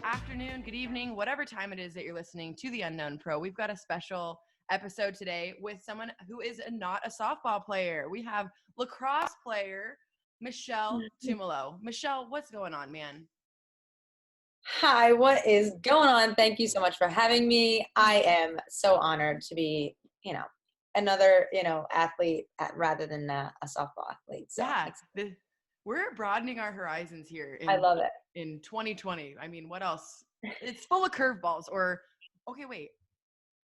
afternoon, good evening, whatever time it is that you're listening to The Unknown Pro. We've got a special episode today with someone who is not a softball player. We have lacrosse player Michelle Tumolo. Michelle, what's going on, man? Hi, what is going on? Thank you so much for having me. I am so honored to be, another, athlete rather than a softball athlete. So Yeah, we're broadening our horizons here I love it. in 2020. I mean, what else? It's full of curveballs. Or, okay, wait.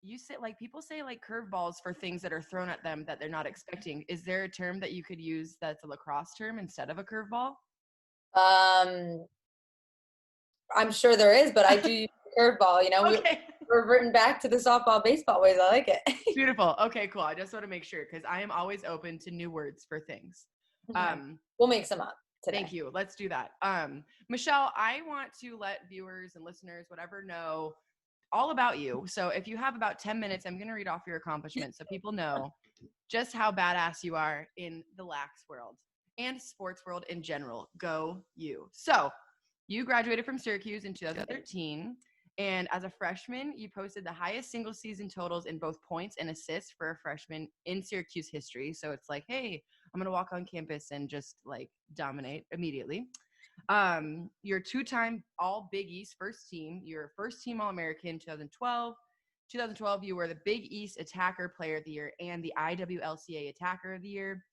You say people say curveballs for things that are thrown at them that they're not expecting. Is there a term that you could use that's a lacrosse term instead of a curveball? I'm sure there is, but I do use curveball. Okay. We're reverting back to the softball, baseball ways. I like it. Beautiful. Okay, cool. I just want to make sure because I am always open to new words for things. We'll make some up today. Thank you. Let's do that. Michelle, I want to let viewers and listeners, whatever, know all about you. So if you have about 10 minutes, I'm going to read off your accomplishments so people know just how badass you are in the lax world and sports world in general. Go you. So you graduated from Syracuse in 2013. And as a freshman, you posted the highest single season totals in both points and assists for a freshman in Syracuse history. So it's like, hey, I'm going to walk on campus and just dominate immediately. You're two-time all Big East first team. You're first team All-American 2012. 2012, you were the Big East Attacker Player of the Year and the IWLCA Attacker of the Year.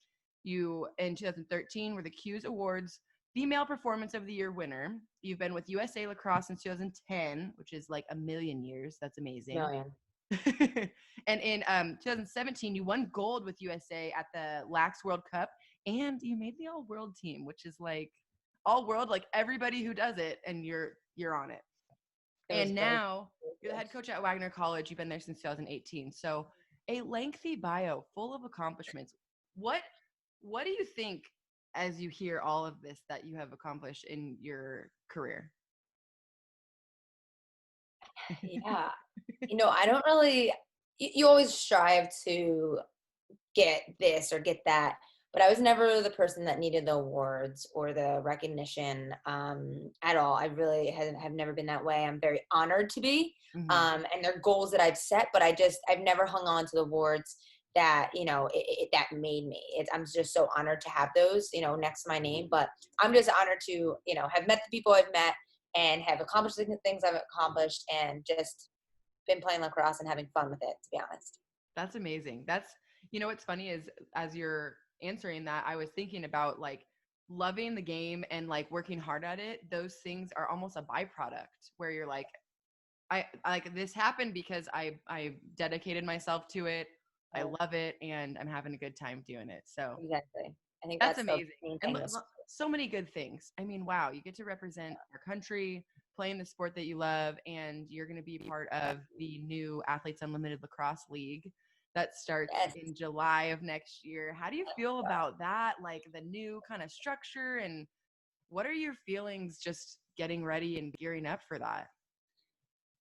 You, in 2013, were the Q's Awards Female Performance of the Year winner. You've been with USA Lacrosse since 2010, which is like a million years. That's amazing. Million. And in 2017, you won gold with USA at the Lax World Cup, and you made the all-world team, which is all world, everybody who does it, and you're on it. And now you're the head coach at Wagner College. You've been there since 2018. So a lengthy bio full of accomplishments. What do you think as you hear all of this that you have accomplished in your career? Yeah. I don't really, you always strive to get this or get that, but I was never the person that needed the awards or the recognition at all. I really have never been that way. I'm very honored to be, and they're goals that I've set, but I've never hung on to the awards that, that made me. I'm just so honored to have those, next to my name, but I'm just honored to, have met the people I've met and have accomplished the things I've accomplished and just been playing lacrosse and having fun with it, to be honest. That's amazing. What's funny is as you're answering that, I was thinking about loving the game and working hard at it. Those things are almost a byproduct where you're I this happened because I dedicated myself to it. I love it and I'm having a good time doing it. So exactly. I think that's amazing. And so many good things. I mean, wow, you get to represent our country, playing the sport that you love, and you're going to be part of the new Athletes Unlimited Lacrosse League that starts in July of next year. How do you feel about that? The new kind of structure, and what are your feelings just getting ready and gearing up for that?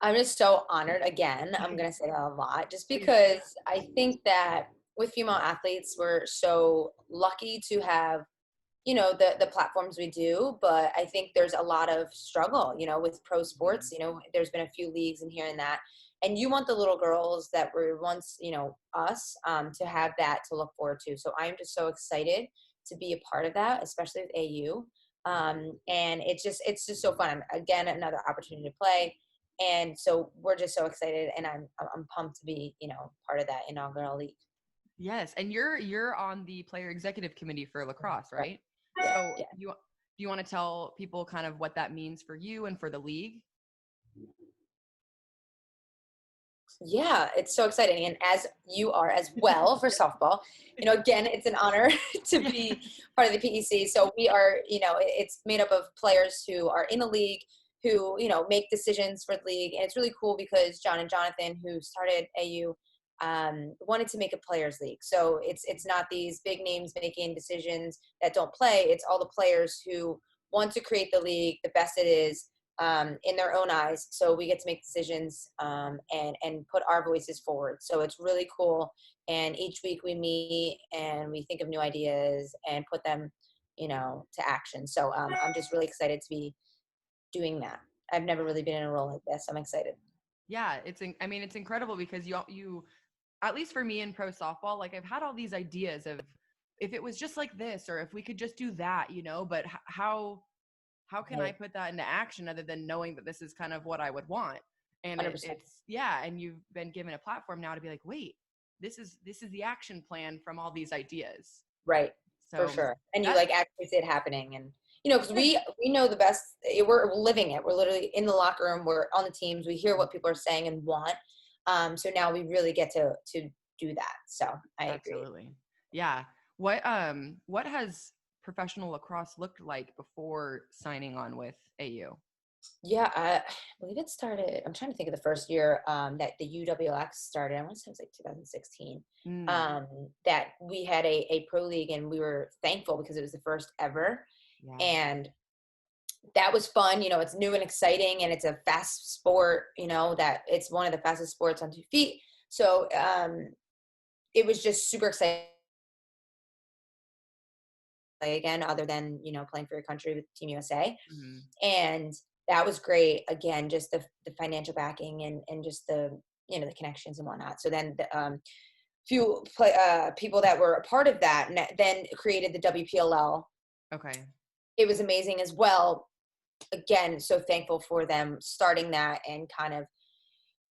I'm just so honored. Again, I'm going to say that a lot just because I think that with female athletes, we're so lucky to have, the platforms we do, but I think there's a lot of struggle, with pro sports. There's been a few leagues and here and that, and you want the little girls that were once, us, to have that to look forward to. So I'm just so excited to be a part of that, especially with AU. And it's just so fun. Again, another opportunity to play. And so we're just so excited, and I'm pumped to be, part of that inaugural league. Yes, and you're on the player executive committee for lacrosse, right? Yeah. So do you want to tell people kind of what that means for you and for the league? Yeah, it's so exciting. And as you are as well for softball, again, it's an honor to be part of the PEC. So we are, it's made up of players who are in the league, who, make decisions for the league. And it's really cool because John and Jonathan, who started AU, wanted to make a players league. So it's not these big names making decisions that don't play. It's all the players who want to create the league the best it is, in their own eyes. So we get to make decisions, and put our voices forward. So it's really cool. And each week we meet and we think of new ideas and put them, to action. So I'm just really excited to be doing that I've never really been in a role like this. I'm excited. Yeah, I mean, it's incredible because you, at least for me in pro softball, like I've had all these ideas of if it was just like this, or if we could just do that, but how can I Right. put that into action other than knowing that this is kind of what I would want? And 100%. and you've been given a platform now to be like, wait, this is the action plan from all these ideas. Right. For So sure. And you that like actually see it happening. And, because yeah, we know the best, we're living it. We're literally in the locker room. We're on the teams. We hear what people are saying and want. So now we really get to do that. So I agree. absolutely. Yeah. What has professional lacrosse looked like before signing on with AU? Yeah, I believe it started. I'm trying to think of the first year that the UWX started. I want to say it was like 2016. Mm, That we had a pro league, and we were thankful because it was the first ever. yeah. And that was fun. It's new and exciting, and it's a fast sport. That it's one of the fastest sports on 2 feet. So it was just super exciting. Again, other than playing for your country with Team USA. Mhm. And that was great. Again, just the financial backing and just the the connections and whatnot. So then the people that were a part of that then created the WPLL. Okay. It was amazing as well. Again, so thankful for them starting that and kind of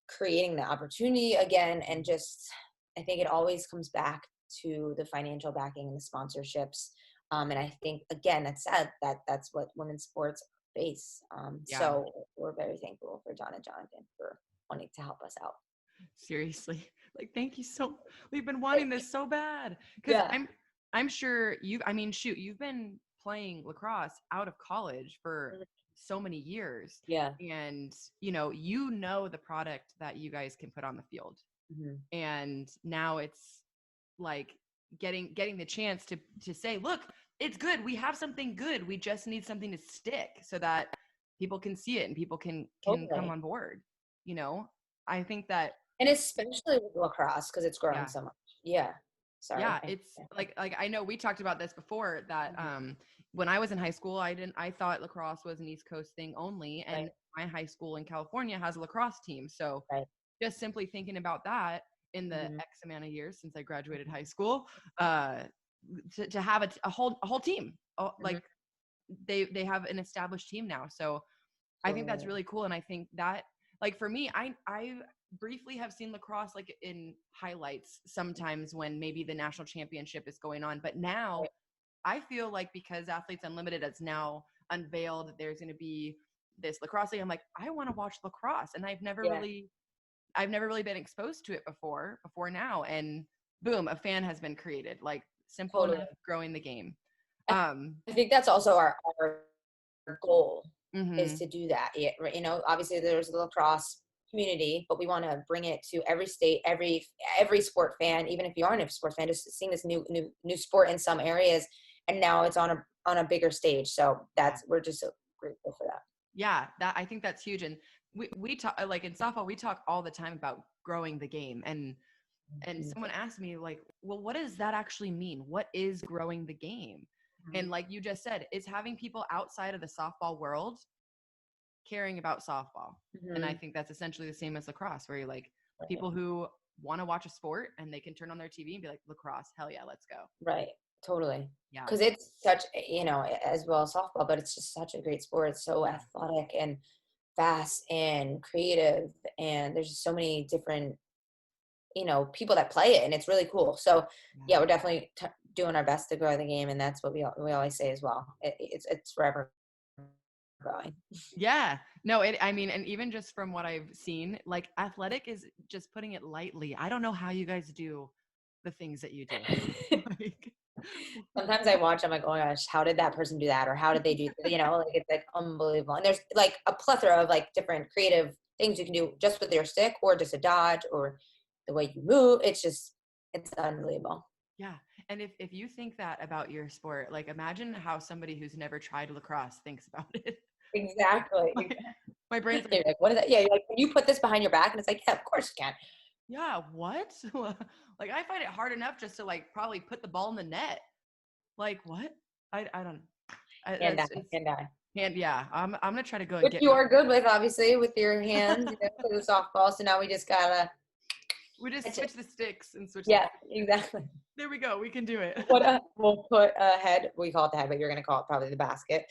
creating the opportunity again. And just I think it always comes back to the financial backing and the sponsorships. And I think again, that's sad that that's what women's sports face. Yeah. So we're very thankful for John and Jonathan for wanting to help us out. Seriously. Like, thank you we've been wanting this so bad. Because Yeah. I'm sure I mean, shoot, you've been playing lacrosse out of college for Mhm. so many years. Yeah. And the product that you guys can put on the field. Hmm. And now it's like getting the chance to say, look, it's good. We have something good. We just need something to stick so that people can see it and people can come Totally. on board. I think that And especially with lacrosse because it's growing yeah. so much. Yeah. Sorry. Yeah, it's like I know we talked about this before that Mhm. when I was in high school, I thought lacrosse was an East Coast thing only, and Right. my high school in California has a lacrosse team. So Right. just simply thinking about that in the Hmm. X amount of years since I graduated high school, uh, to have a whole team, Hmm. like they have an established team now. So I think that's Totally. really cool. And I think that, like, for me, I briefly have seen lacrosse like in highlights sometimes when maybe the national championship is going on. But now Right. I feel like because Athletes Unlimited has now unveiled that there's going to be this lacrosse league, I'm like, I want to watch lacrosse. And Yeah. I've never really been exposed to it before now. And boom, a fan has been created. Like, simple Totally. enough, growing the game. I Um, I think that's also our goal is mhm. to do that. Yeah, right, obviously there's the lacrosse community, but we want to bring it to every state, every sport fan, even if you aren't a sport fan, just seeing this new sport in some areas, and now it's on a bigger stage. So Yeah. we're just so grateful for that. Yeah, that I think that's huge. And we talk, like in softball, we talk all the time about growing the game. And Mhm. someone asked me, like, well, what does that actually mean? What is growing the game? And like you just said, it's having people outside of the softball world caring about softball. And I Mhm. think that's essentially the same as lacrosse, where you're like Right. people who want to watch a sport and they can turn on their TV and be like, lacrosse, hell yeah, let's go. Right. Totally. Yeah. Because it's such, as well as softball, but it's just such a great sport. It's so Yeah. athletic and fast and creative, and there's just so many different people that play it, and it's really cool. So Yeah. yeah, we're definitely doing our best to grow the game, and that's what we always say as well. It's forever growing. Yeah. No, I mean, and even just from what I've seen, like athletic is just putting it lightly. I don't know how you guys do the things that you do. Like, Sometimes I watch, I'm like, oh my gosh, how did that person do that, or how did they do like it's like unbelievable. And there's like a plethora of like different creative things you can do just with your stick, or just a dodge, or the way you move. It's unbelievable. yeah. And if you think that about your sport, like imagine how somebody who's never tried lacrosse thinks about it. Exactly. my, my brain's like, You're like, what is that? Yeah, you're like, can you put this behind your back? And it's like, yeah, of course you can. yeah, what? Like I find it hard enough just to like probably put the ball in the net. Like what? I don't. Can die, It's can die. Yeah, I'm gonna try to go and Which get you me. are good with, obviously, with your hands, for the softball. So now we just gotta We just catch it. switch the sticks and switch. Yeah, exactly. There we go. We can do it. We'll put a head. We call it the head, but you're gonna call it probably the basket,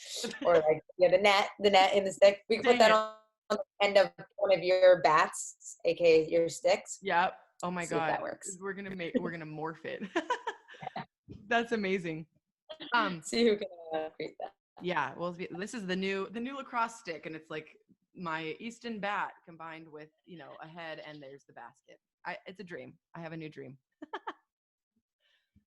or like the net in the stick. We can put Dang that it. on the end of one of your bats, aka your sticks. Yep. Oh my See if God. that works. We're gonna morph it. That's amazing. See who can create that. Yeah. Well, this is the new lacrosse stick, and it's like my Easton bat combined with a head, and there's the basket. It's a dream. I have a new dream.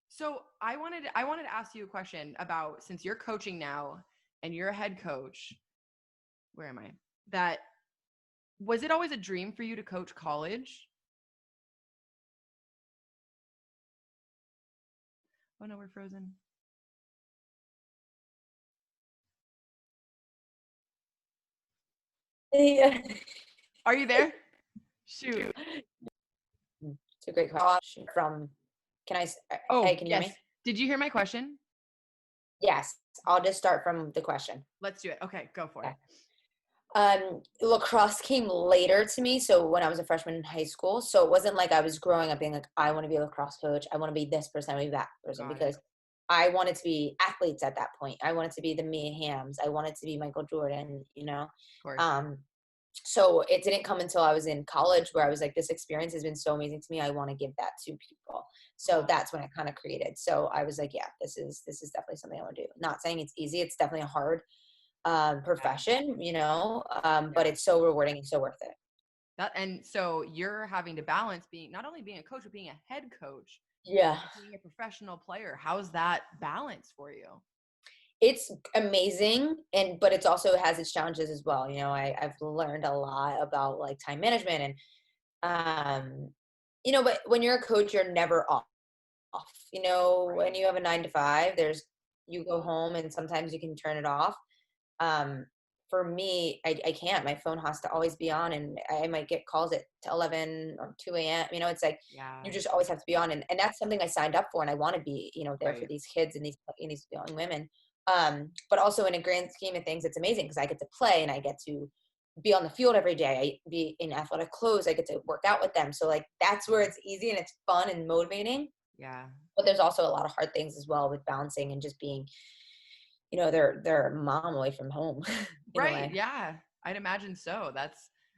So I wanted to ask you a question about, since you're coaching now and you're a head coach. Where am I? That was it always a dream for you to coach college? Oh no, we're frozen. Yeah. Are you there? Shoot. It's a great question. Can I? Hey, Oh, can you hear yes. me? Did you hear my question? Yes. I'll just start from the question. Let's do it. Okay, go for it. Lacrosse came later to me. So when I was a freshman in high school, so it wasn't like I was growing up being like, I want to be a lacrosse coach. I want to be this person. I want to be that person, Got it. because I wanted to be athletes at that point. I wanted to be the Mia Hams. I wanted to be Michael Jordan, Of course. Um, so it didn't come until I was in college where I was like, this experience has been so amazing to me. I want to give that to people. So Cool. that's when I kind of created. So I was like, yeah, this is definitely something I want to do. Not saying it's easy. It's definitely a hard profession, but Yeah. it's so rewarding and so worth it. And so you're having to balance not only being a coach, but being a head coach, Yeah. being a professional player. How's that balance for you? It's amazing, but it's also has its challenges as well. I've learned a lot about like time management and but when you're a coach, you're never off. When you have a 9 to 5, you go home and sometimes you can turn it off. Um, for me, I can't. My phone has to always be on, and I might get calls at 11 or 2 a.m. It's like Yeah. you just always have to be on, and that's something I signed up for, and I want to be, there for Right. these kids and these young women. But also in a grand scheme of things, it's amazing because I get to play and I get to be on the field every day. I be in athletic clothes. I get to work out with them. So like that's where it's easy and it's fun and motivating. Yeah. But there's also a lot of hard things as well with balancing and just being their mom away from home in a Right. way. Yeah. I'd imagine so.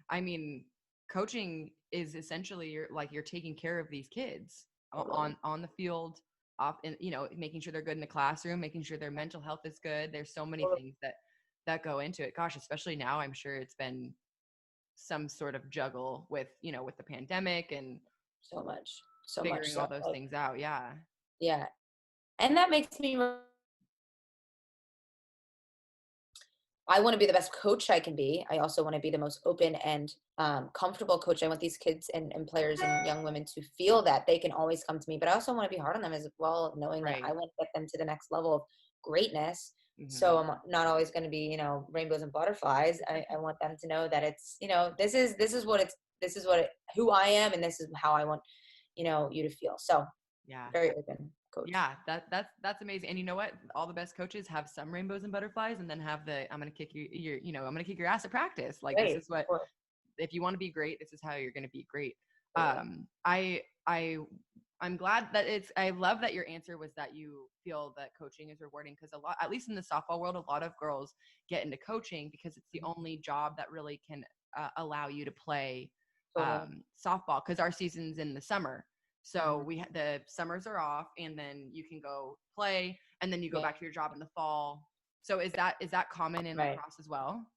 I mean, coaching is essentially you're taking care of these kids Totally. on the field, off, and making sure they're good in the classroom, making sure their mental health is good. There's so many things that go into it. Gosh, especially now, I'm sure it's been some sort of juggle with the pandemic and So much figuring all so, those like, things out. Yeah. yeah. And that makes me I want to be the best coach I can be. I also want to be the most open and comfortable coach. I want these kids and players and young women to feel that they can always come to me, but I also want to be hard on them as well, knowing that I Right. want to get them to the next level of greatness. So Hmm. I'm not always going to be, rainbows and butterflies. I want them to know that it's, this is who I am, and this is how I want, you to feel. So Yeah. very open coach. Yeah, that's amazing. And you know what? All the best coaches have some rainbows and butterflies, and then have I'm gonna kick I'm gonna kick your ass at practice. Like, this Great. is what, Of course. if you want to be great, this is how you're gonna be great. Totally. I'm glad that I love that your answer was that you feel that coaching is rewarding, because a lot, at least in the softball world, a lot of girls get into coaching because it's the only job that really can allow you to play Totally. softball, because our season's in the summer. So Mhm. the summers are off, and then you can go play, and then you go Yeah. back to your job in the fall. So is that common in Right. lacrosse as well?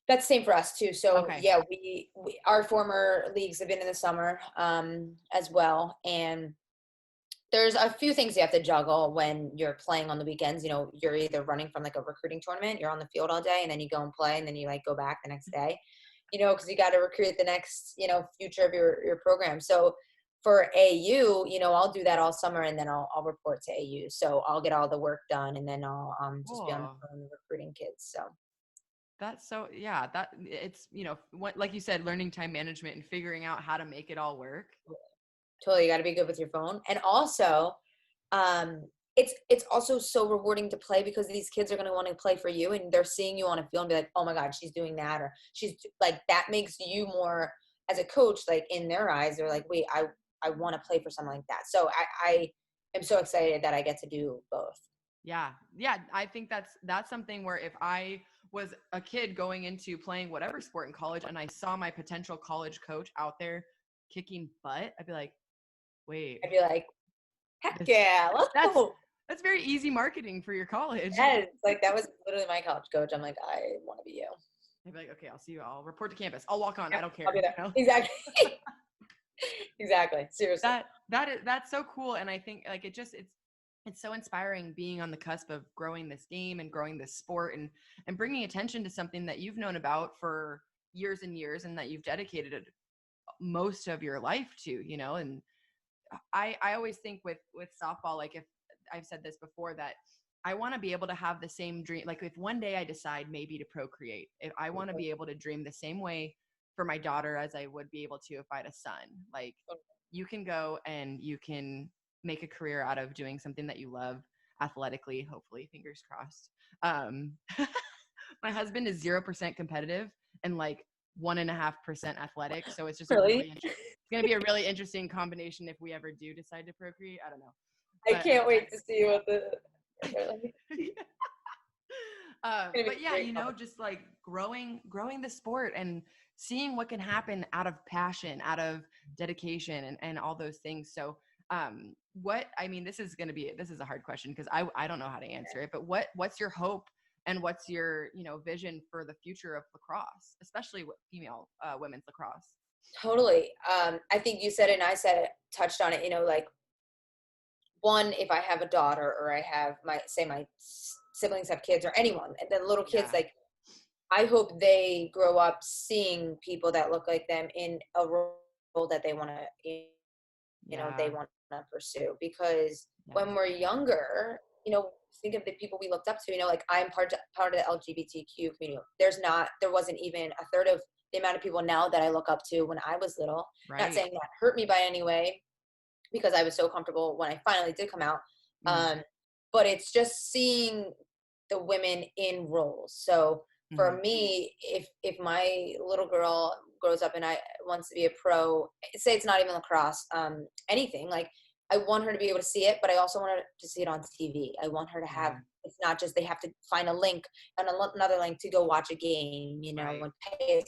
That's the same for us too. So Okay. yeah, we our former leagues have been in the summer as well, and there's a few things you have to juggle when you're playing on the weekends. You're either running from like a recruiting tournament, you're on the field all day, and then you go and play, and then you like go back the next day. Because you got to recruit the next future of your program. So for AU, I'll do that all summer, and then I'll report to AU. So I'll get all the work done, and then I'll just be on the Cool. phone recruiting kids. So. That's so, yeah, that it's, what, like you said, learning time management and figuring out how to make it all work. Totally, you got to be good with your phone, and also, um, it's also so rewarding to play because these kids are going to want to play for you, and they're seeing you on a field and be like, oh my God, she's doing that, or she's like, that makes you more as a coach, like in their eyes, they're like, wait, I want to play for something like that. So I am so excited that I get to do both. Yeah. Yeah. I think that's something where if I was a kid going into playing whatever sport in college and I saw my potential college coach out there kicking butt, I'd be like, wait, I'd be like, heck this yeah, let's that's go. that's very easy marketing for your college. Yes, like that was literally my college coach. I'm like, I want to be you. I'd be like, okay, I'll see you. I'll report to campus. I'll walk on. I Yep, don't care. I'll be there. You know? Exactly. Exactly. Seriously. That's so cool. And I think like it's so inspiring being on the cusp of growing this game and growing this sport and bringing attention to something that you've known about for years and years and that you've dedicated most of your life to, you know. And I always think with softball, like if I've said this before, that I want to be able to have the same dream. Like if one day I decide maybe to procreate, if I want to be able to dream the same way for my daughter as I would be able to if I had a son. Like you can go and you can make a career out of doing something that you love athletically, hopefully, fingers crossed. My husband is 0% competitive and like 1.5% athletic. So it's just Really? it's going to be a really interesting combination if we ever do decide to procreate. I don't know. I But can't wait to see what the. but yeah, you know, just like growing the sport and seeing what can happen out of passion, out of dedication and all those things. So what I mean, this is a hard question because I don't know how to answer it, but what's your hope and what's your, you know, vision for the future of lacrosse, especially with female women's lacrosse? Totally. I think you said it and I said it, touched on it, you know, like one, if I have a daughter or I have my siblings have kids or anyone, and the little kids, Yeah. like I hope they grow up seeing people that look like them in a role that they want to, they Yeah. want to pursue. Because Yeah. when we're younger, think of the people we looked up to. Like I'm part of the LGBTQ community. There wasn't even a third of the amount of people now that I look up to when I was little. Right. Not saying that hurt me by any way, because I was so comfortable when I finally did come out. But it's just seeing the women in roles. So for me, if my little girl grows up and wants to be a pro, say it's not even lacrosse, anything, like I want her to be able to see it, but I also want her to see it on TV. I want her to have, it's not just they have to find a link and another link to go watch a game, Right. and pay a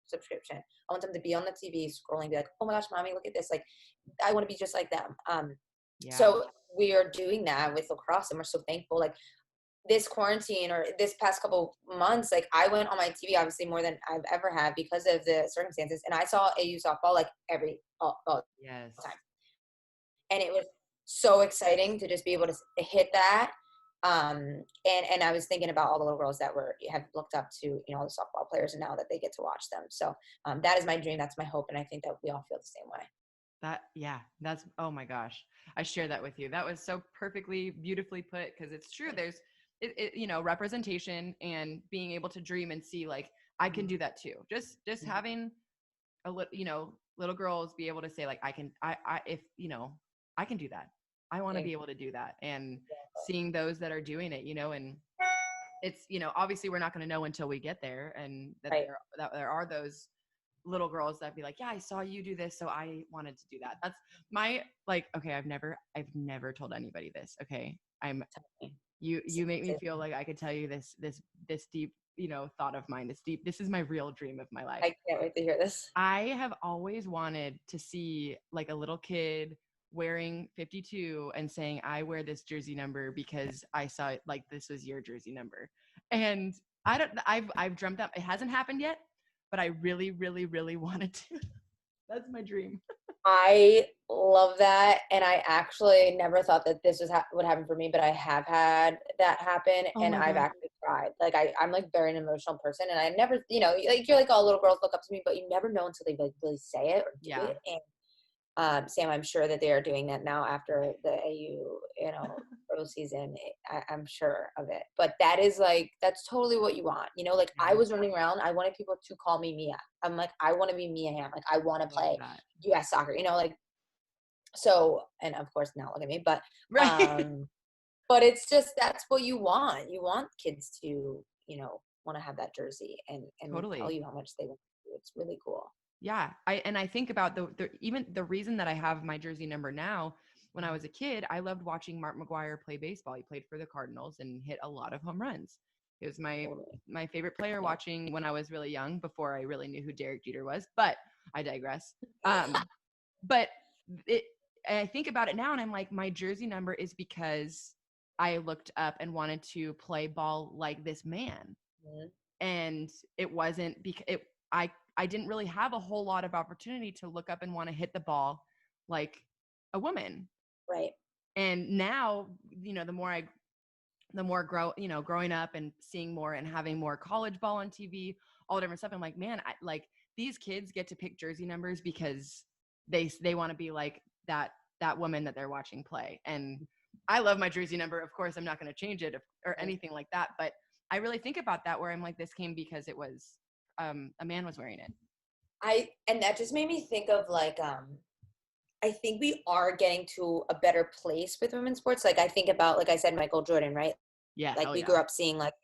subscription. I want them to be on the TV scrolling, be like, oh my gosh, mommy, look at this. Like, I want to be just like them. So we are doing that with lacrosse, and we're so thankful. Like this quarantine or this past couple months, like I went on my TV obviously more than I've ever had because of the circumstances, and I saw AU softball like all Yes. time, and it was so exciting to just be able to hit that. And I was thinking about all the little girls that have looked up to, all the softball players, and now that they get to watch them. So that is my dream. That's my hope. And I think that we all feel the same way. That's, oh my gosh. I share that with you. That was so perfectly, beautifully put. Cause it's true. There's representation and being able to dream and see like, I can do that too. Just having little girls be able to say like, I can do that. I want to be able to do that. And seeing those that are doing it, and it's, obviously we're not going to know until we get there. And that there are those little girls that be like, yeah, I saw you do this, so I wanted to do that. That's my okay, I've never told anybody this. Okay. You make me feel like I could tell you this deep, thought of mine. This is my real dream of my life. I can't wait to hear this. I have always wanted to see like a little kid wearing 52 and saying, I wear this jersey number because I saw it, like this was your jersey number. And I've dreamt that. It hasn't happened yet, but I really, really, really wanted to. That's my dream. I love that. And I actually never thought that this would happen for me, but I have had that happen. And I've actually cried. Like I'm like very an emotional person. And I never, like you're like, all little girls look up to me, but you never know until they like really say it or do it. And Sam, I'm sure that they are doing that now after the AU, pro season. I'm sure of it. But that's totally what you want. Like I was running around. I wanted people to call me Mia. I'm like, I want to be Mia Hamm. Like I want to play U.S. soccer. Like So, and of course now look at me, Right. but it's just, that's what you want. You want kids to, want to have that jersey and tell Totally. you how much they want you. It's really cool. Yeah. I think about even the reason that I have my jersey number now. When I was a kid, I loved watching Mark McGuire play baseball. He played for the Cardinals and hit a lot of home runs. He was Totally. my favorite player Yeah. watching when I was really young, before I really knew who Derek Jeter was. But I digress. But it, I think about it now and I'm like, my jersey number is because I looked up and wanted to play ball like this man. Mhm. And it wasn't because I didn't really have a whole lot of opportunity to look up and want to hit the ball like a woman. Right. And now, the more growing up and seeing more and having more college ball on TV, all different stuff, I'm like, man, like these kids get to pick jersey numbers because they want to be like that woman that they're watching play. And I love my jersey number. Of course, I'm not going to change it or Mhm. anything like that. But I really think about that where I'm like, this came because it was a man was wearing it. And that just made me think of like, I think we are getting to a better place with women's sports. Like I think about, like I said, Michael Jordan, right? Yeah. Like Hell we yeah. grew up seeing like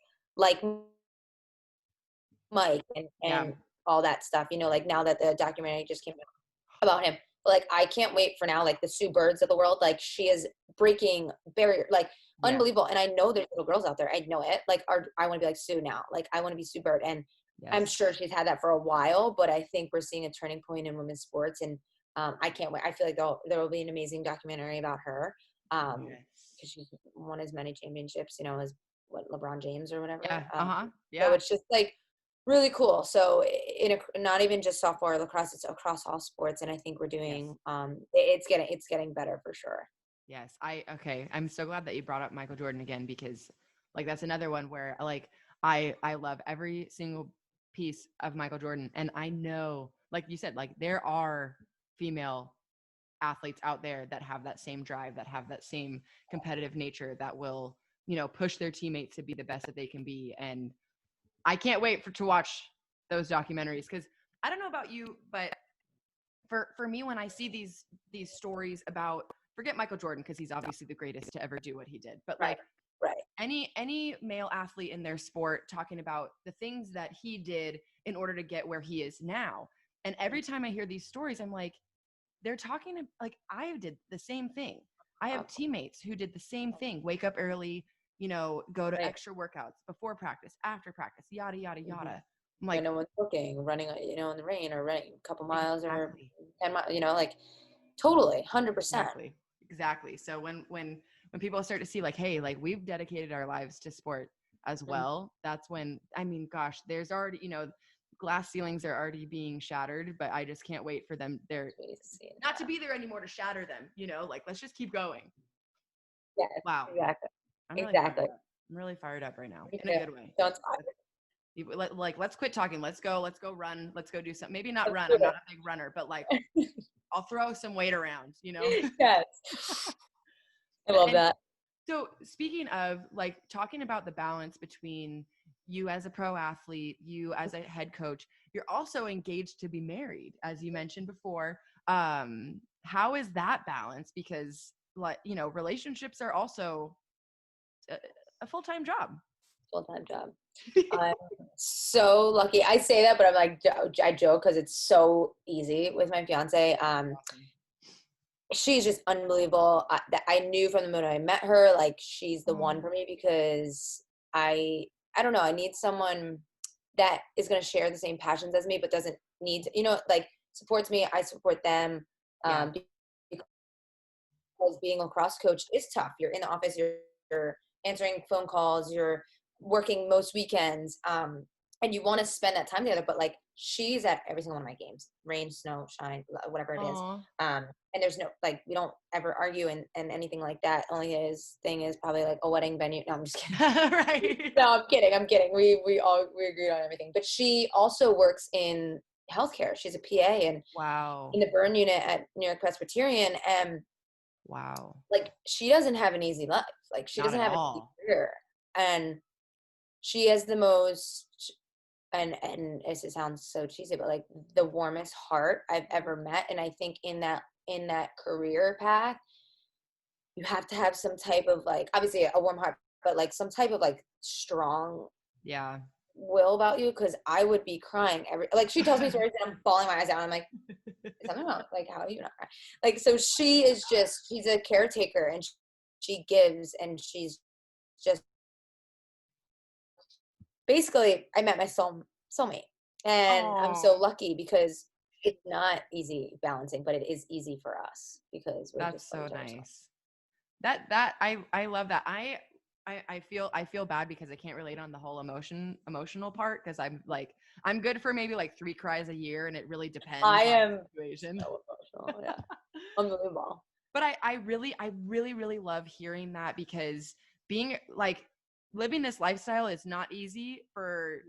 Mike Yeah. and all that stuff, like now that the documentary just came out about him. But like I can't wait for now, like the Sue Birds of the world. Like she is breaking barrier, like Yeah. unbelievable. And I know there's little girls out there. I know it. Like I want to be like Sue now. Like I want to be Sue Bird. And I'm Yes. sure she's had that for a while, but I think we're seeing a turning point in women's sports. And I can't wait. I feel like there will be an amazing documentary about her. Yes. Because she's won as many championships, as what LeBron James or whatever. Yeah. Uh-huh. So Yeah. it's just like really cool. So not even just softball or lacrosse, it's across all sports. And I think we're Yes. doing, it's getting better for sure. Yes. Okay. I'm so glad that you brought up Michael Jordan again, because like that's another one where like I love every single piece of Michael Jordan. And I know, like you said, like there are female athletes out there that have that same drive, that have that same competitive nature, that will, push their teammates to be the best that they can be. And I can't wait to watch those documentaries, because I don't know about you, but for me, when I see these stories about, forget Michael Jordan because he's obviously the greatest to ever do what he did, but Right. like Right. any male athlete in their sport talking about the things that he did in order to get where he is now. And every time I hear these stories, I'm like, they're talking like I did the same thing. I have teammates who did the same thing, wake up early, go to Right. extra workouts before practice, after practice, yada, yada, Mm-hmm. yada. I'm When like, no one's looking, running, in the rain or running a couple miles or exactly. 10 miles, like totally 100%. Exactly. Exactly. So when people start to see like, hey, like we've dedicated our lives to sport as Mhm. well, that's when, I mean, gosh, there's already, glass ceilings are already being shattered, but I just can't wait for them there not to Yeah. be there anymore to shatter them, like let's just keep going. Yes, Wow. exactly. I'm really fired Exactly. up. I'm really fired up right now Me in a too. good way. Don't stop. Like let's quit talking. Let's go run. Let's go do something. Maybe not Let's run. do I'm not a big runner, but like I'll throw some weight around. it. Yes. I love And that. so speaking of like talking about the balance between you as a pro athlete, you as a head coach, you're also engaged to be married, as you mentioned before. How is that balance? Because like, relationships are also a, a full-time job. Full-time job. I'm so lucky. I say that, but I'm like, I joke because it's so easy with my fiance. Awesome. She's just unbelievable. That I knew from the moment I met her, like she's the one for me because I, I don't know. I need someone that is going to share the same passions as me, but doesn't need to, like supports me. I support them. Yeah. Because being a lacrosse coach is tough. You're in the office, you're answering phone calls, you're working most weekends, and you want to spend that time together. But like she's at every single one of my games, rain, snow, shine, whatever it is. Aw. And there's no like we don't ever argue and anything like that. Only his thing is probably like a wedding venue. No, I'm just kidding. Right. No, I'm kidding. I'm kidding. We agreed on everything. But she also works in healthcare. She's a PA and Wow. in the burn unit at New York Presbyterian, and Wow. like she doesn't have an easy life. Like she Not doesn't at have an easy all. career. And she has the most and it sounds so cheesy, but like the warmest heart I've ever met. And I think in that in that career path, you have to have some type of like, obviously a warm heart, but like some type of like strong Yeah. will about you. Cause I would be crying like she tells me stories and I'm bawling my eyes out. I'm like, is something wrong? Like, how are you not crying? Like, so she's a caretaker and she gives, and she's just basically, I met my soulmate, and I'm so Oh, lucky because it's not easy balancing, but it is easy for us because we're that's just love so each other so much. nice. I love that. I feel bad because I can't relate on the whole emotional part because I'm good for maybe like 3 cries a year and it really depends I on am the situation. so emotional. Yeah, unbelievable. But I really love hearing that because being like living this lifestyle is not easy for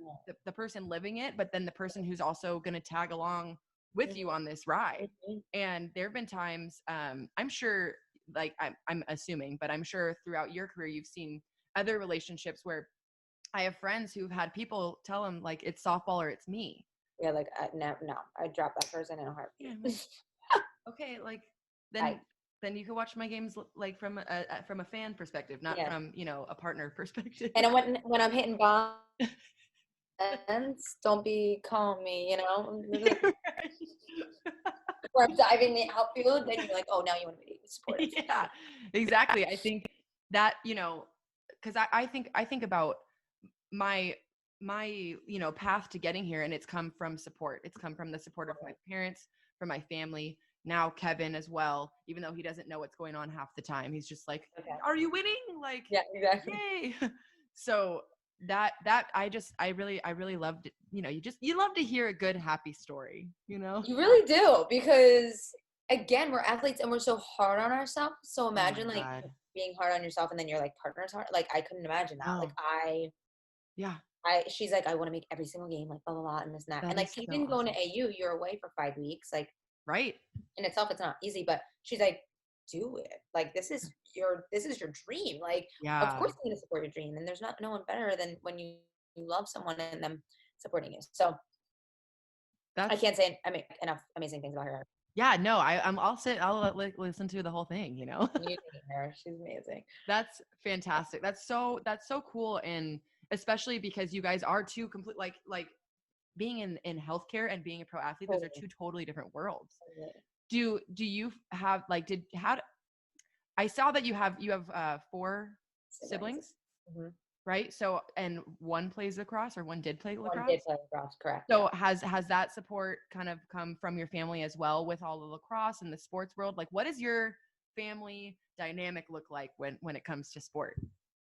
the person living it, but then the person who's also going to tag along with you on this ride. Mhm. And there have been times, I'm sure, like I'm assuming, but I'm sure throughout your career you've seen other relationships where I have friends who've had people tell them like it's softball or it's me. Yeah, like no, I drop that person in a Yeah, I'm heartbeat. like, okay, like I then you can watch my games like from a fan perspective, not yeah, from a partner perspective. and when I'm hitting bonds, don't be calling me. Or I'm diving the outfield, then you're like, oh, now you want to be supportive. Yeah, exactly. I think that because I think about my path to getting here, and it's come from support. It's come from the support of my parents, from my family, now Kevin as well, even though he doesn't know what's going on half the time. He's just like, Okay. are you winning? Like, Yeah, exactly. yay. So that I really loved it. You love to hear a good happy story. You really do, because again, we're athletes and we're so hard on ourselves. So Oh my imagine like God. being hard on yourself and then your like partner's hard. Like I couldn't imagine that. Like Oh yeah, she's like, I want to make every single game, like blah blah blah, and this and that. that And like is so even going to awesome. AU, you're away for 5 weeks. Like Right. in itself, it's not easy, but she's like, do it. Like this is your dream. Like of Yeah. course I'm gonna support your dream. And there's no one better than when you love someone and them supporting you. So I That's can't say I mean enough amazing things about her. yeah, no, I'll sit, I'll listen to the whole thing. You need her. She's amazing. That's fantastic. That's so cool. And especially because you guys are two complete, like being in healthcare and being a pro athlete, those are Totally, two totally different worlds. totally. Do you have like, I saw that you have 4 Siblings. siblings, Mhm. right? So, and one plays lacrosse or one did play One did lacrosse. play lacrosse, correct? Yeah. So has that support kind of come from your family as well with all the lacrosse and the sports world? Like, what does your family dynamic look like when it comes to sport?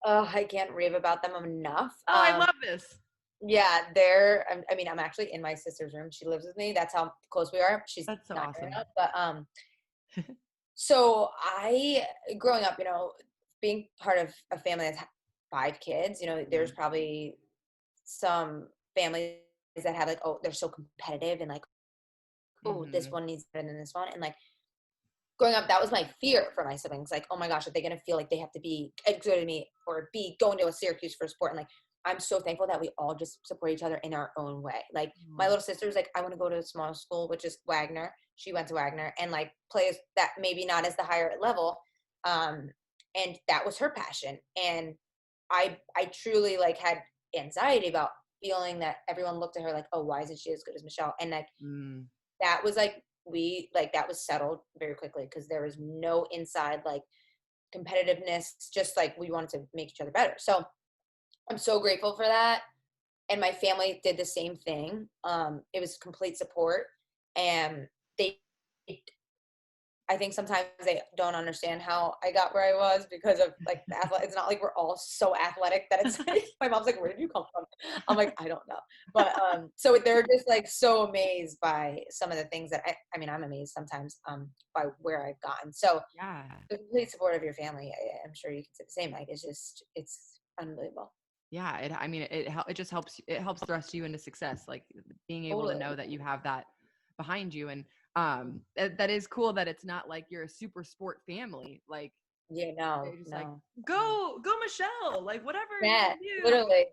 Oh, I can't rave about them enough. Oh, I love this. Yeah, I mean, I'm actually in my sister's room. She lives with me. That's how close we are. She's That's so 9 right awesome. now, but so growing up, being part of a family that's 5 kids, there's Mhm. probably some families that have like, oh, they're so competitive and like, oh, this Mhm. one needs better than this one, and like growing up, that was my fear for my siblings. Like, oh my gosh, are they going to feel like they have to be as good as me or be going to a Syracuse for sport? And like, I'm so thankful that we all just support each other in our own way. Like, my Oh. little sister's like, I want to go to a small school, which is Wagner. She went to Wagner and like plays that maybe not as the higher level. Um, and that was her passion. And I truly like had anxiety about feeling that everyone looked at her like, oh, why isn't she as good as Michelle? And like, Mm. that was like that was settled very quickly because there was no inside like competitiveness, just like we wanted to make each other better. So I'm so grateful for that, and my family did the same thing. It was complete support, and they I think sometimes they don't understand how I got where I was because of like the athletic. It's not like we're all so athletic that it's like my mom's like, "Where did you come from?" I'm like, "I don't know," but so they're just like so amazed by some of the things that I mean, I'm amazed sometimes by where I've gotten. So Yeah. the complete support of your family, I'm sure you can say the same. Like it's unbelievable. Yeah. I mean, it just helps thrust you into success. Like being able to Totally. know that you have that behind you. And that is cool that it's not like you're a super sport family. Like Yeah. they're just like, No. go Michelle, like whatever you Yeah. want to do. Literally.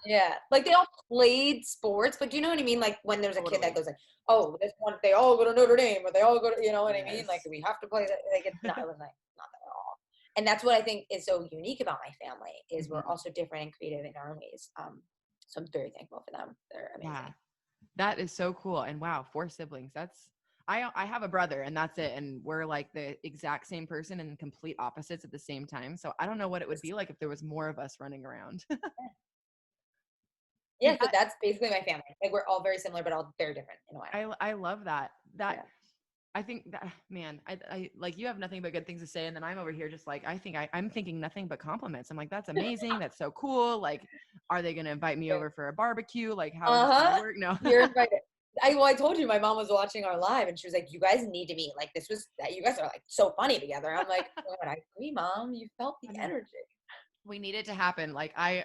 Yeah. Like they all played sports, but do you know what I mean? Like when there's a kid that Totally. goes like, oh, this one, they all go to Notre Dame or they all go to, you know what I mean? Like Yes. we have to play that. Like it's not, it was like, not that at all. And that's what I think is so unique about my family is we're Mhm. also different and creative in our own ways. So I'm very thankful for them. They're Yeah. amazing. That is so cool. And wow, 4 siblings. I have a brother and that's it. And we're like the exact same person and complete opposites at the same time. So I don't know what it would be like if there was more of us running around. Yeah, so That that's basically my family. Like we're all very similar, but all very different in a way. I love that. That Yeah. I think that man, I like you have nothing but good things to say, and then I'm over here just like I'm thinking nothing but compliments. I'm like, that's amazing, that's so cool. Like, are they gonna invite me over for a barbecue? Like, how is this gonna Uh-huh. work? No. You're invited. I told you my mom was watching our live and she was like, you guys need to meet. Like this was that you guys are like so funny together. I'm like, oh my God, I agree, mom. You felt the I know. energy. We need it to happen. Like I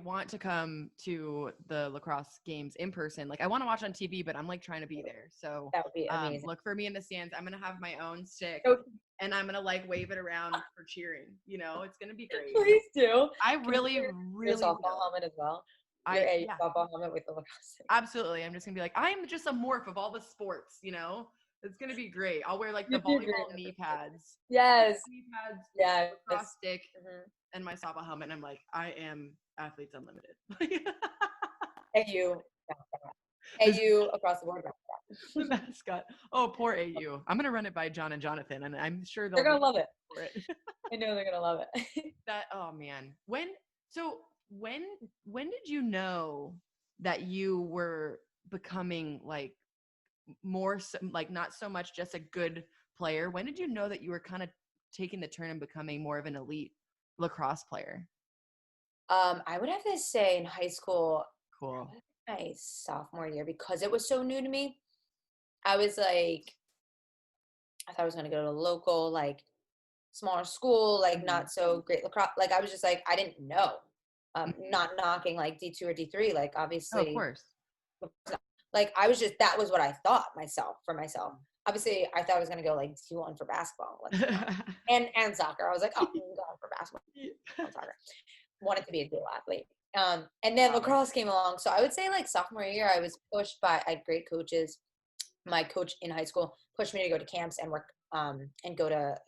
want to come to the lacrosse games in person. Like I want to watch on TV, but I'm like trying to be there. So That would be amazing. look for me in the stands. I'm gonna have my own stick So and I'm gonna like wave it around for cheering. You know, it's gonna be great. please do. I Can you really, wear your really softball will. helmet as well? Your I yeah, softball helmet with the lacrosse. absolutely. I'm just gonna be like, I'm just a morph of all the sports, you know? It's gonna be great. I'll wear like the You do great volleyball at knee this. pads, Yes. knee pads, Yes. lacrosse stick, Mm-hmm. and my softball helmet. And I'm like, I am athletes unlimited. AU. This is AU across the board. the mascot. Oh, poor AU. I'm gonna run it by John and Jonathan, and I'm sure They're they'll gonna be love it. for it. I know they're gonna love it. That oh man. So when when did you know that you were becoming like more so, like not so much just a good player? When did you know that you were kind of taking the turn and becoming more of an elite lacrosse player? I would have to say in high school, Cool. my sophomore year, because it was so new to me, I was like, I thought I was gonna go to a local, like smaller school, like Hmm. not so great lacrosse. Like I was just like, I didn't know. Hmm. Not knocking like D2 or D3, like Oh, of obviously, course. like I was just that was what I thought myself for myself. Obviously, I thought I was gonna go like D1 for basketball, like and soccer. I was like, oh, I'm going for basketball and soccer. Wanted to be a dual athlete. And then Wow. lacrosse came along. So I would say like sophomore year, I was pushed by I had great coaches. My coach in high school pushed me to go to camps and work and go to,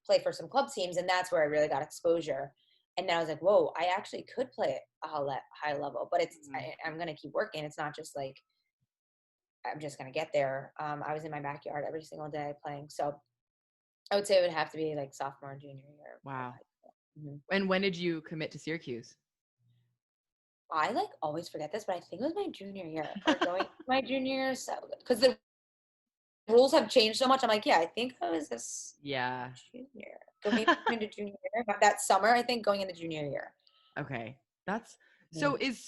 play for some club teams. And that's where I really got exposure. And then I was like, whoa, I actually could play at a high level, but Mhm. I'm going to keep working. It's not just like, I'm just going to get there. I was in my backyard every single day playing. So I would say it would have to be like sophomore and junior year of Wow. high school. Mhm. And when did you commit to Syracuse? I like always forget this, but I think it was my junior year or going my junior year. So, because the rules have changed so much. I'm like, yeah, I think I was this Yeah. junior. Go maybe into junior year. But that summer, I think going into junior year. Okay. That's so Mhm. is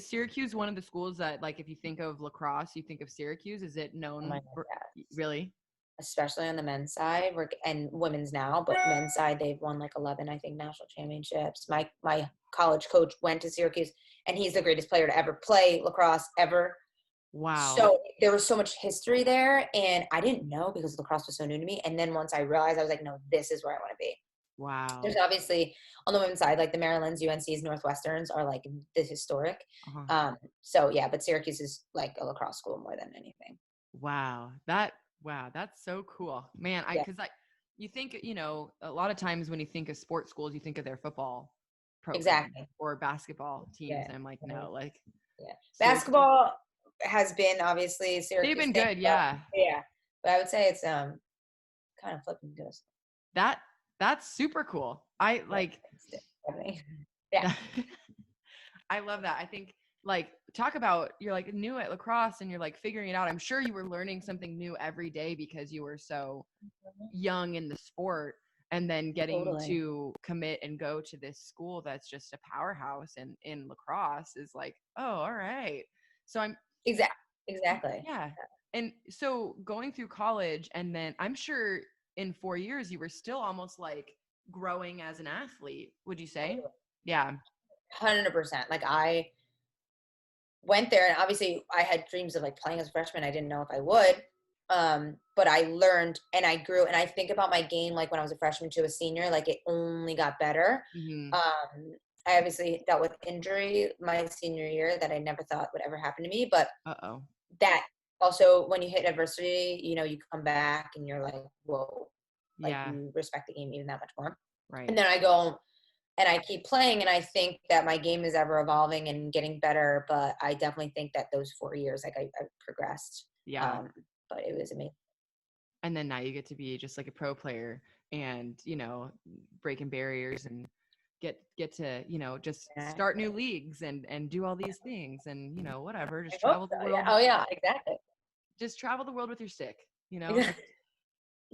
Syracuse one of the schools that like if you think of lacrosse, you think of Syracuse? Is it Oh my known God, for yes. really? Especially on the men's side, and women's now, but men's side they've won like 11, I think, national championships. My college coach went to Syracuse, and he's the greatest player to ever play lacrosse ever. Wow. So there was so much history there, and I didn't know because lacrosse was so new to me. And then once I realized, I was like, no, this is where I want to be. There's Wow. obviously on the women's side, like the Marylands, UNCs, Northwesterns are like the historic. Uh-huh. So yeah, but Syracuse is like a lacrosse school more than anything. Wow. Wow, that's so cool. Man, I Yeah, cuz like you think, a lot of times when you think of sports schools, you think of their football program exactly. or basketball teams. Yeah. And I'm like, Mhm. no, like Yeah. Syracuse, Basketball has been obviously a they've Syracuse been thing, good. but Yeah. yeah. But I would say it's kind of flipping good. That that's super cool. I Yeah. like Definitely. Yeah. I love that. I think like talk about you're like new at lacrosse and you're like figuring it out. I'm sure you were learning something new every day because you were so Mhm. young in the sport and then getting Totally. to commit and go to this school that's just a powerhouse and in lacrosse is like, oh, all right. So I'm Exactly. Exactly. yeah. And so going through college and then I'm sure in 4 years you were still almost like growing as an athlete, would you say? Yeah. 100%. Like I went there and obviously I had dreams of like playing as a freshman. I didn't know if I would. But I learned and I grew and I think about my game like when I was a freshman to a senior, like it only got better. Hmm. Um, I obviously dealt with injury my senior year that I never thought would ever happen to me. But Uh-oh. that also, when you hit adversity, you come back and you're like, whoa, like Yeah, you respect the game even that much more. And right. then I go and I keep playing, and I think that my game is ever evolving and getting better. But I definitely think that those 4 years, like I progressed. Yeah. Um, but it was amazing. And then now you get to be just like a pro player and, breaking barriers and get to, just start new leagues and do all these things and, whatever, I just hope travel the so. Yeah. world. Oh yeah, exactly. Just travel the world with your stick, just Exactly.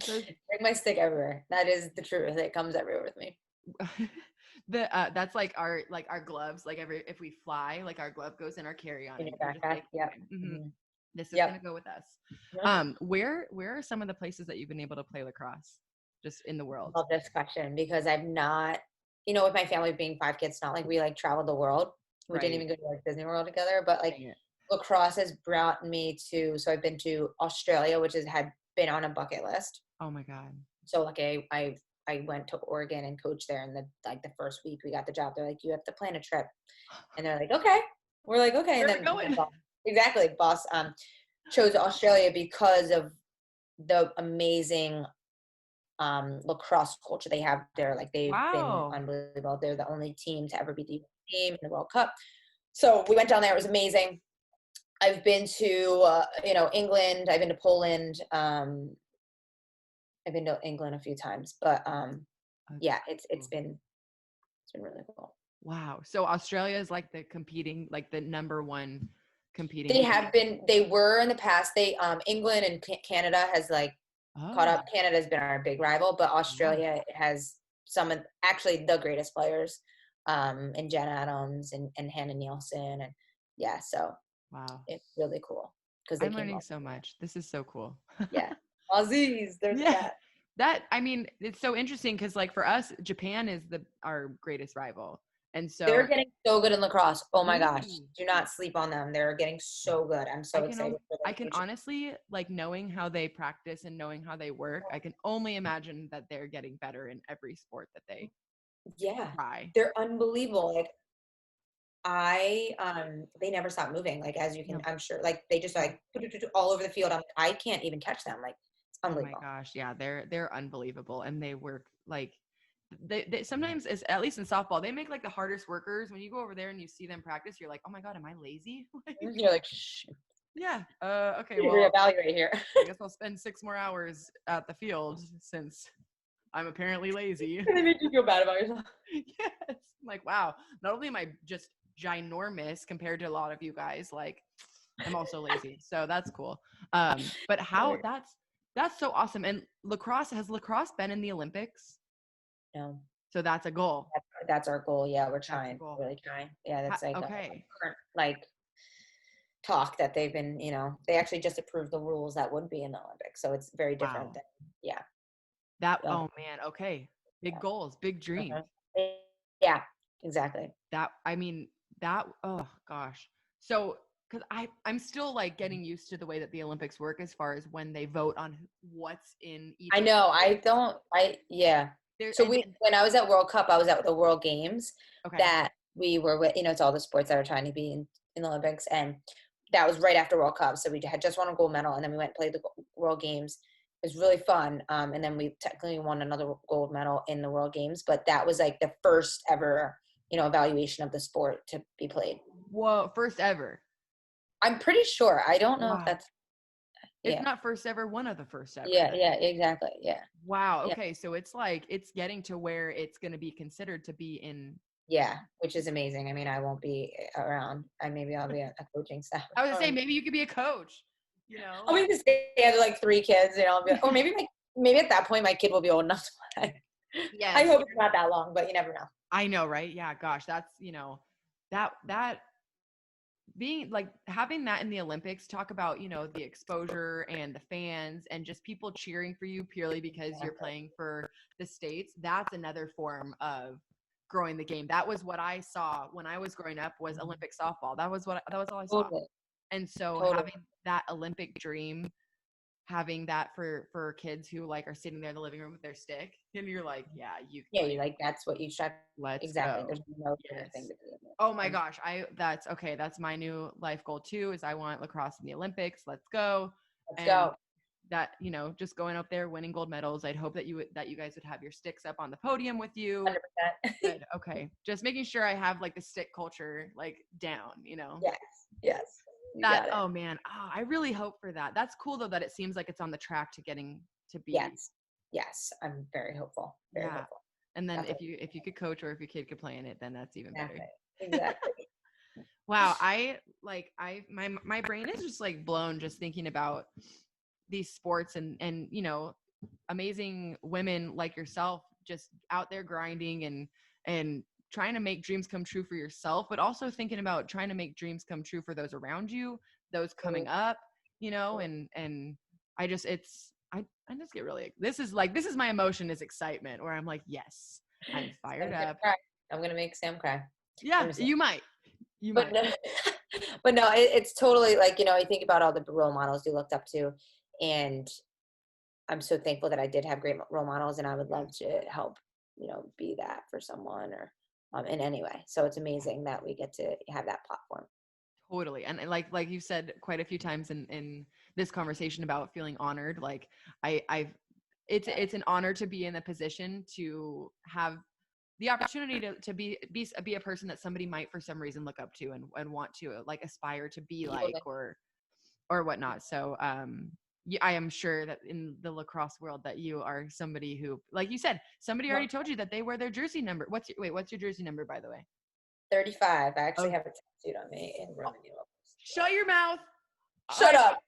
so Bring my stick everywhere. That is the truth. It comes everywhere with me. that's like our gloves, like if we fly, like our glove goes in our carry-on In and your you're just backpack. like, Yep. okay, Hmm. this is gonna Yep. go with us. Yep. Where are some of the places that you've been able to play lacrosse just in the world? Love this question because I've not, with my family being 5 kids, it's not like we like traveled the world. We didn't Right. even go to like Disney World together, but like Dang it. lacrosse has brought me to, so I've been to Australia, which had been on a bucket list. Oh my God. So like I went to Oregon and coached there, and the first week we got the job, they're like, you have to plan a trip. And they're like, okay. We're like, okay. Where And are we then going? exactly, boss chose Australia because of the amazing lacrosse culture they have there. Like they've been Wow. unbelievable. They're the only team to ever beat the US team in the World Cup. So we went down there. It was amazing. I've been to England. I've been to Poland. I've been to England a few times, but That's yeah, so it's cool. been really cool. Wow. So Australia is like the competing, like the number one competing They team. have been. They were in the past. They England and Canada has like caught Oh, up. Canada's been our big rival, but yeah. Australia has some of actually the greatest players, and Jen Adams and Hannah Nielsen, and yeah, so Wow. it's really cool because they I'm came learning up. so much. This is so cool. Yeah, Aussies, they're the Yeah. best. I mean, it's so interesting because like for us, Japan is our greatest rival. And They're so, getting so good in lacrosse. Oh my gosh, ooh, do not sleep on them. They're getting so good. I'm I so can excited for I their can future. honestly, like, knowing how they practice and knowing how they work, I can only imagine that they're getting better in every sport that they Yeah, try. they're unbelievable. Like they never stop moving. Like as you can, No. I'm sure. Like they just Yeah. like all over the field. I can't even catch them. Like it's Oh my unbelievable. gosh, yeah, they're unbelievable, and they work like they sometimes, is at least in softball, they make like the hardest workers. When you go over there and you see them practice, you're like, oh my God, am I lazy? Like, You're like, shh, yeah. Okay. Well, reevaluate here. I guess I'll spend 6 more hours at the field since I'm apparently lazy. They made you feel bad about yourself. Yes. I'm like, wow. Not only am I just ginormous compared to a lot of you guys, like I'm also lazy. So that's cool. But how that's so awesome. And has lacrosse been in the Olympics? No, So that's a goal. that's our goal. Yeah, we're That's a trying, goal. really trying. Yeah, that's like a Okay. current like talk that they've been. They actually just approved the rules that would be in the Olympics, so it's very different Wow. than yeah. So, Oh man. Okay. Big goals, big dreams. uh-huh. Yeah, exactly. That, I mean, oh gosh. So, because I'm still like getting used to the way that the Olympics work as far as when they vote on what's in each I know. I sport. don't. Yeah. There So when I was at World Cup, I was at the World Games okay. that we were with. It's all the sports that are trying to be in the Olympics, and that was right after World Cup. So we had just won a gold medal, and then we went and played the World Games. It was really fun. And then we technically won another gold medal in the World Games, but that was like the first ever, evaluation of the sport to be played. Whoa, first ever. I'm pretty sure. I don't know if Wow. that's If yeah. not first ever, one of the first ever. Yeah, yeah, exactly. Yeah. Wow. Yeah. Okay. So it's like it's getting to where it's going to be considered to be in. Yeah, which is amazing. I mean, I won't be around. Maybe I'll be a coaching staff. I was gonna say maybe you could be a coach. You I'll know. maybe stay under like 3 kids, or maybe at that point my kid will be old enough to play. I Yes. hope it's not that long, but you never know. I know, right? Yeah. Gosh, that's that being like having that in the Olympics, talk about, the exposure and the fans and just people cheering for you purely because you're Exactly. playing for the States. That's another form of growing the game. That was what I saw when I was growing up, was Olympic softball. That was all I saw. Totally, And so totally. having that Olympic dream having that for kids who like are sitting there in the living room with their stick, and you're like, yeah, you Yeah, like, you're like, that's what you strive. let's Exactly. go. There's no better thing Yes. to do than Oh my it. gosh, that's okay. That's my new life goal too. Is I want lacrosse in the Olympics. Let's go. Let's And go. that, just going up there winning gold medals. I'd hope that you guys would have your sticks up on the podium with you. 100%. Good. Okay. Just making sure I have like the stick culture like down, Yes. Yes. You That, got it. oh man, I really hope for that. That's cool though that it seems like it's on the track to getting to be. Yes. Yes. I'm very hopeful. Very Yeah. hopeful. And then Definitely. if you could coach or if your kid could play in it, then that's even better. Exactly. Wow, my brain is just like blown just thinking about these sports and amazing women like yourself just out there grinding and trying to make dreams come true for yourself, but also thinking about trying to make dreams come true for those around you, those coming up, and I just get really, this is my emotion is excitement where I'm like, yes, I'm fired up. I'm gonna make Sam cry. Yeah, you might. But no, but no, it's totally like, I think about all the role models you looked up to, and I'm so thankful that I did have great role models, and I would love to help, be that for someone or in any way. So it's amazing that we get to have that platform. Totally. And like you said quite a few times in this conversation about feeling honored, like it's an honor to be in a position to have the opportunity to be a person that somebody might for some reason look up to and want to like aspire to be like or whatnot. So yeah, I am sure that in the lacrosse world that you are somebody who, like you said, somebody already told you that they wear their jersey number. What's your jersey number, by the way? 35. I actually have it tattooed on me in Roman numerals. Shut your mouth. Shut up.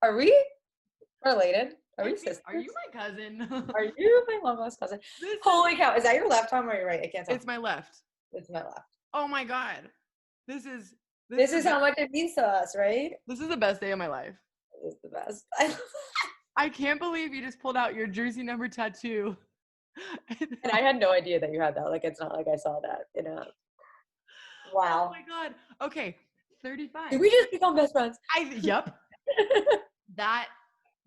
Are we related? Are we sisters? Are you my cousin? Are you my long-lost cousin? Holy cow. Is that your left arm or your right? I can't tell. It's my left. It's my left. Oh my God. This is how much it means to us, right? This is the best day of my life. It is the best. I can't believe you just pulled out your jersey number tattoo. And I had no idea that you had that. Like, it's not like I saw that. Wow. Oh my God. Okay. 35. Did we just become best friends? Yep. That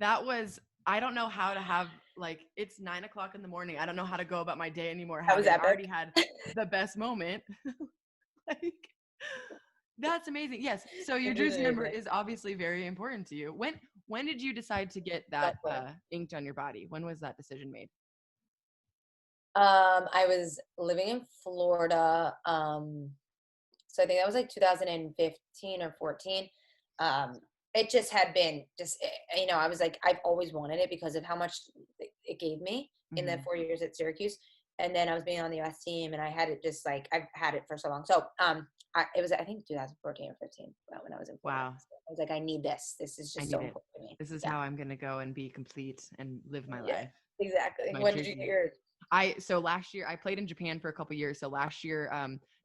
was, I don't know how to have, like, it's 9:00 in the morning. I don't know how to go about my day anymore. That was epic. I already had the best moment. Like, that's amazing. Yes. So your jersey number is obviously very important to you. When did you decide to get that inked on your body? When was that decision made? I was living in Florida. So I think that was like 2015 or 14. It just had been I was like, I've always wanted it because of how much it gave me in the 4 years at Syracuse. And then I was being on the US team and I had it just like, I've had it for so long. So, it was, I think 2014 or 15 when I was in Florida. Wow. So I was like, I need this. This is just so important to me. This is how I'm going to go and be complete and live my life. Exactly. When did you get yours? So last year I played in Japan for a couple years. So last year,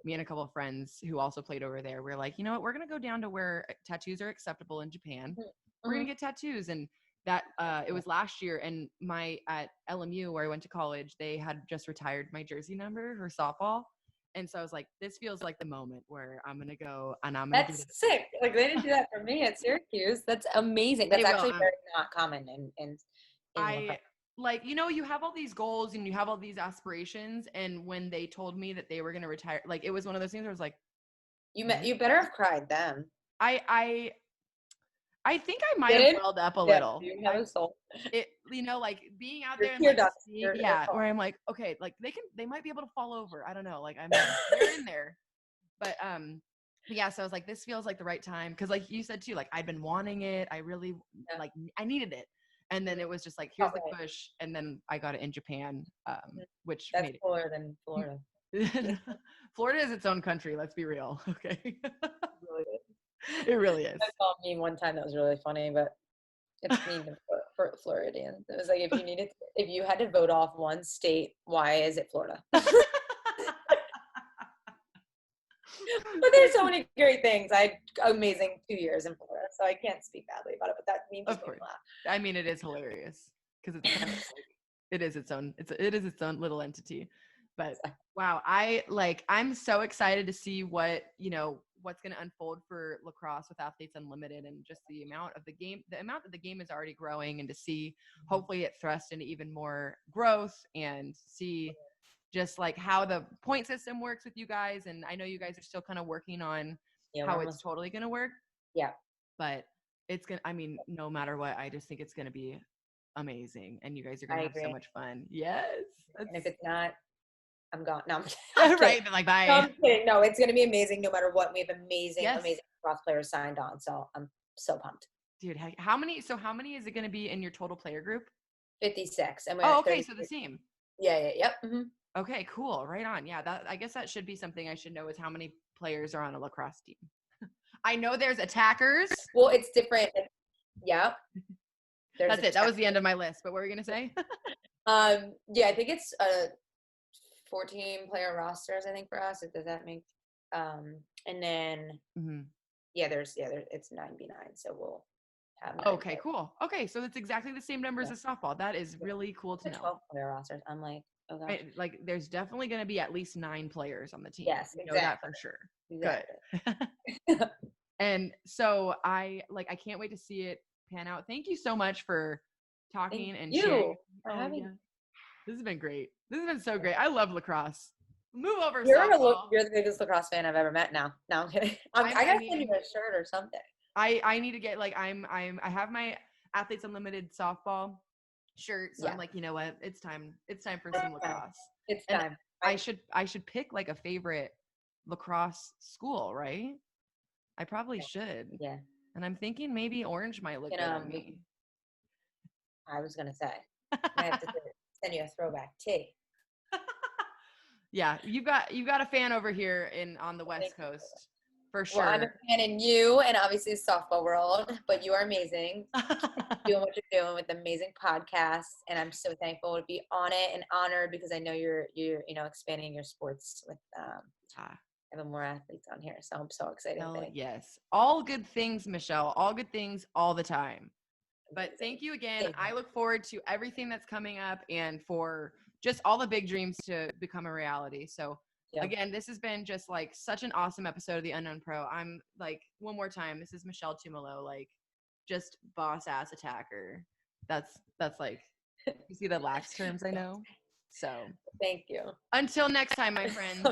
me and a couple of friends who also played over there, we're like, you know what, we're going to go down to where tattoos are acceptable in Japan. We're going to get tattoos. And that, it was last year. And at LMU where I went to college, they had just retired my jersey number for softball. And so I was like, this feels like the moment where I'm going to go and I'm going to do this. That's sick. Like they didn't do that for me at Syracuse. That's amazing. That's actually very not common in like, you have all these goals and you have all these aspirations. And when they told me that they were going to retire, like, it was one of those things where I was like, you better have cried then. I think I might have welled up a little. You have a soul. Like being out there and like, where I'm like, okay, like they might be able to fall over. I don't know. Like they're in there. But yeah, so I was like, this feels like the right time. Cause like you said too, like I'd been wanting it. I really like, I needed it. And then it was just like, here's the push. And then I got it in Japan, which that's cooler than Florida. Florida is its own country. Let's be real. Okay. It really is. It really is. I saw a meme one time that was really funny, but it's mean for Floridians. It was like, if you had to vote off one state, why is it Florida? But there's so many great things. I had amazing 2 years in Florida, so I can't speak badly about it. But that meme just made me laugh. I mean, it is hilarious because it's kind of like, it is its own little entity. But wow, I'm so excited to see what what's going to unfold for lacrosse with Athletes Unlimited, and just the amount that the game is already growing, and to see hopefully it thrust into even more growth, and see just like how the point system works with you guys. And I know you guys are still kind of working on how it's totally going to work. Yeah. But it's going to, I mean, no matter what, I just think it's going to be amazing. And you guys are going to have so much fun. Yes. And if it's not, I'm gone. No, right. Like, bye. No, I'm kidding. No, it's going to be amazing no matter what. We have amazing cross players signed on. So I'm so pumped. Dude, how many is it going to be in your total player group? 56. And okay. So the same. Yeah. Yep. Mm-hmm. Okay, cool. Right on. Yeah, I guess that should be something I should know, is how many players are on a lacrosse team. I know there's attackers. Well, it's different. Yeah. That's it. That was the end of my list. But what were you going to say? Yeah, I think it's 14 player rosters, I think, for us. Does that make and then it's 9v9, so we'll have 9 okay, cool. Okay, so that's exactly the same numbers as softball. That is really cool to know. 12 player rosters. I'm like, okay. Right, like there's definitely going to be at least 9 players on the team. Yes, exactly. Know that for sure. Exactly. Good. And so I can't wait to see it pan out. Thank you so much for talking and sharing. This has been great. This has been so great. I love lacrosse. Move over. You're the biggest lacrosse fan I've ever met now. No, I'm kidding. I gotta send you a shirt or something. I need to get, like, I have my Athletes Unlimited softball shirt. So I'm like, you know what? It's time for some lacrosse. It's time. I should pick like a favorite lacrosse school, right? I probably should. Yeah. And I'm thinking maybe Orange might look good on me. I was gonna say. I have to send you a throwback tee. Yeah, you've got a fan over here on the West Coast for sure. Well, I'm a fan in you and obviously softball world, but you are amazing. Doing what you're doing with amazing podcasts, and I'm so thankful to be on it and honored, because I know you're expanding your sports with having more athletes on here. So I'm so excited. Yes, all good things, Michelle. All good things, all the time. But thank you again. I look forward to everything that's coming up, and for just all the big dreams to become a reality. So again, this has been just like such an awesome episode of The Unknown Pro. I'm like, one more time, this is Michelle Tumolo, like just boss ass attacker. That's like, you see the lax terms I know. So thank you. Until next time, my friends.